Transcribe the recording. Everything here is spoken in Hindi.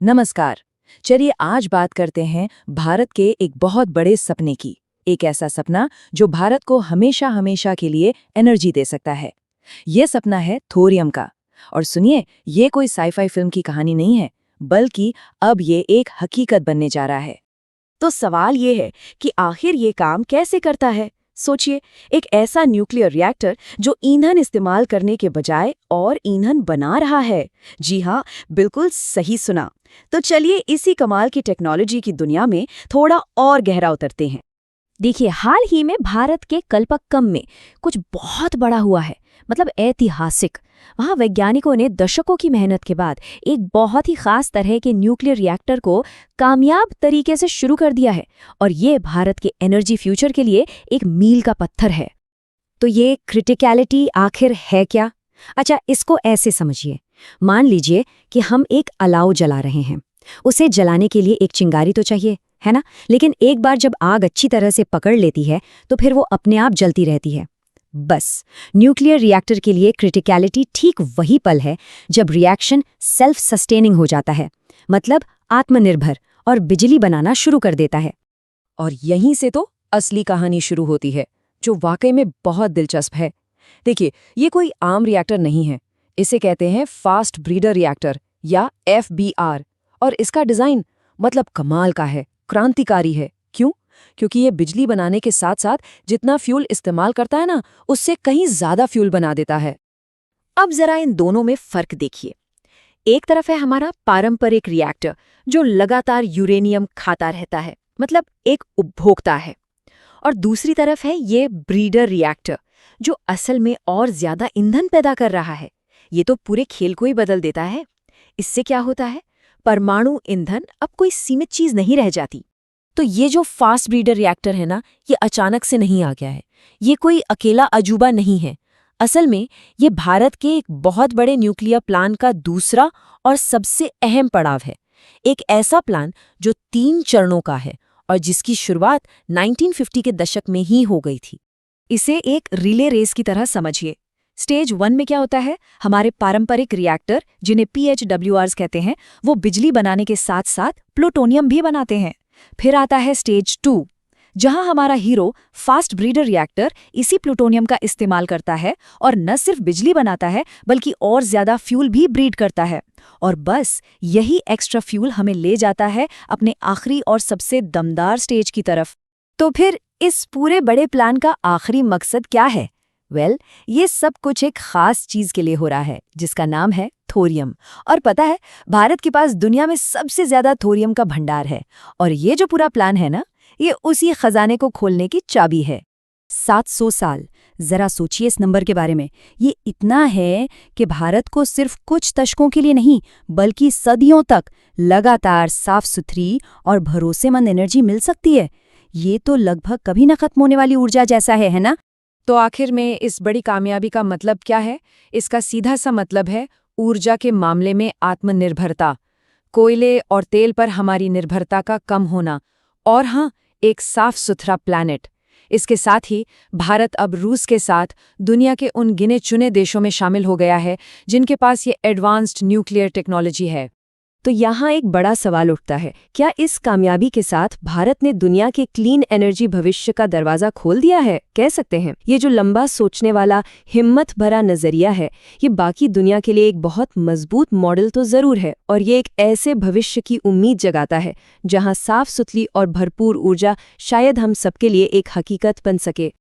नमस्कार। चलिए आज बात करते हैं भारत के एक बहुत बड़े सपने की। एक ऐसा सपना जो भारत को हमेशा हमेशा के लिए एनर्जी दे सकता है। ये सपना है थोरियम का। और सुनिए, ये कोई साईफाई फिल्म की कहानी नहीं है, बल्कि अब ये एक हकीकत बनने जा रहा है। तो सवाल ये है कि आखिर ये काम कैसे करता है। सोचिए, एक ऐसा न्यूक्लियर रिएक्टर जो ईंधन इस्तेमाल करने के बजाय और ईंधन बना रहा है। जी हाँ, बिल्कुल सही सुना। तो चलिए इसी कमाल की टेक्नोलॉजी की दुनिया में थोड़ा और गहरा उतरते हैं। देखिए, हाल ही में भारत के कल्पक्कम में कुछ बहुत बड़ा हुआ है, मतलब ऐतिहासिक। वहाँ वैज्ञानिकों ने दशकों की मेहनत के बाद एक बहुत ही खास तरह के न्यूक्लियर रिएक्टर को कामयाब तरीके से शुरू कर दिया है, और ये भारत के एनर्जी फ्यूचर के लिए एक मील का पत्थर है। तो ये क्रिटिकलिटी आखिर है क्या? अच्छा, इसको ऐसे समझिए। मान लीजिए कि हम एक अलाव जला रहे हैं। उसे जलाने के लिए एक चिंगारी तो चाहिए, है ना? लेकिन एक बार जब आग अच्छी तरह से पकड़ लेती है तो फिर वो अपने आप जलती रहती है। बस न्यूक्लियर रिएक्टर के लिए क्रिटिकलिटी ठीक वही पल है जब रिएक्शन सेल्फ सस्टेनिंग हो जाता है, मतलब आत्मनिर्भर, और बिजली बनाना शुरू कर देता है। और यहीं से तो असली कहानी शुरू होती है, जो वाकई में बहुत दिलचस्प है। देखिए, ये कोई आम रिएक्टर नहीं है। इसे कहते हैं फास्ट ब्रीडर रिएक्टर या FBR। और इसका डिजाइन मतलब कमाल का है, क्रांतिकारी है। क्यों? क्योंकि ये बिजली बनाने के साथ साथ जितना फ्यूल इस्तेमाल करता है ना, उससे कहीं ज्यादा फ्यूल बना देता है। अब जरा इन दोनों में फर्क देखिए। एक तरफ है हमारा पारंपरिक रिएक्टर जो लगातार यूरेनियम खाता रहता है, मतलब एक उपभोक्ता है। और दूसरी तरफ है ये ब्रीडर रिएक्टर जो असल में और ज्यादा ईंधन पैदा कर रहा है। ये तो पूरे खेल को ही बदल देता है। इससे क्या होता है? परमाणु ईंधन अब कोई सीमित चीज नहीं रह जाती। तो ये जो फास्ट ब्रीडर रिएक्टर है ना, ये अचानक से नहीं आ गया है। ये कोई अकेला अजूबा नहीं है। असल में ये भारत के एक बहुत बड़े न्यूक्लियर प्लान का दूसरा और सबसे अहम पड़ाव है। एक ऐसा प्लान जो 3 चरणों का है और जिसकी शुरुआत 1950 के दशक में ही हो गई थी। इसे एक रिले रेस की तरह समझिए। स्टेज 1 में क्या होता है? हमारे पारंपरिक रिएक्टर, जिन्हें PHWRs कहते हैं, वो बिजली बनाने के साथ साथ प्लूटोनियम भी बनाते हैं। फिर आता है स्टेज 2, जहां हमारा हीरो फास्ट ब्रीडर रिएक्टर इसी प्लूटोनियम का इस्तेमाल करता है और न सिर्फ बिजली बनाता है बल्कि और ज्यादा फ्यूल भी ब्रीड करता है। और बस यही एक्स्ट्रा फ्यूल हमें ले जाता है अपने आखिरी और सबसे दमदार स्टेज की तरफ। तो फिर इस पूरे बड़े प्लान का आखिरी मकसद क्या है? ये सब कुछ एक खास चीज के लिए हो रहा है, जिसका नाम है थोरियम। और पता है, भारत के पास दुनिया में सबसे ज्यादा थोरियम का भंडार है। और ये जो पूरा प्लान है ना, ये उसी खजाने को खोलने की चाबी है। 700 साल, जरा सोचिए इस नंबर के बारे में। ये इतना है कि भारत को सिर्फ कुछ दशकों के लिए नहीं, बल्कि सदियों तक लगातार साफ सुथरी और भरोसेमंद एनर्जी मिल सकती है। ये तो लगभग कभी न खत्म होने वाली ऊर्जा जैसा है ना? तो आखिर में इस बड़ी कामयाबी का मतलब क्या है? इसका सीधा सा मतलब है ऊर्जा के मामले में आत्मनिर्भरता, कोयले और तेल पर हमारी निर्भरता का कम होना, और हाँ, एक साफ सुथरा प्लैनेट। इसके साथ ही भारत अब रूस के साथ दुनिया के उन गिने चुने देशों में शामिल हो गया है जिनके पास ये एडवांस्ड न्यूक्लियर टेक्नोलॉजी है। तो यहाँ एक बड़ा सवाल उठता है, क्या इस कामयाबी के साथ भारत ने दुनिया के क्लीन एनर्जी भविष्य का दरवाजा खोल दिया है? कह सकते हैं। ये जो लंबा सोचने वाला हिम्मत भरा नजरिया है, ये बाकी दुनिया के लिए एक बहुत मजबूत मॉडल तो जरूर है, और ये एक ऐसे भविष्य की उम्मीद जगाता है जहाँ साफ सुथरी और भरपूर ऊर्जा शायद हम सबके लिए एक हकीकत बन सके।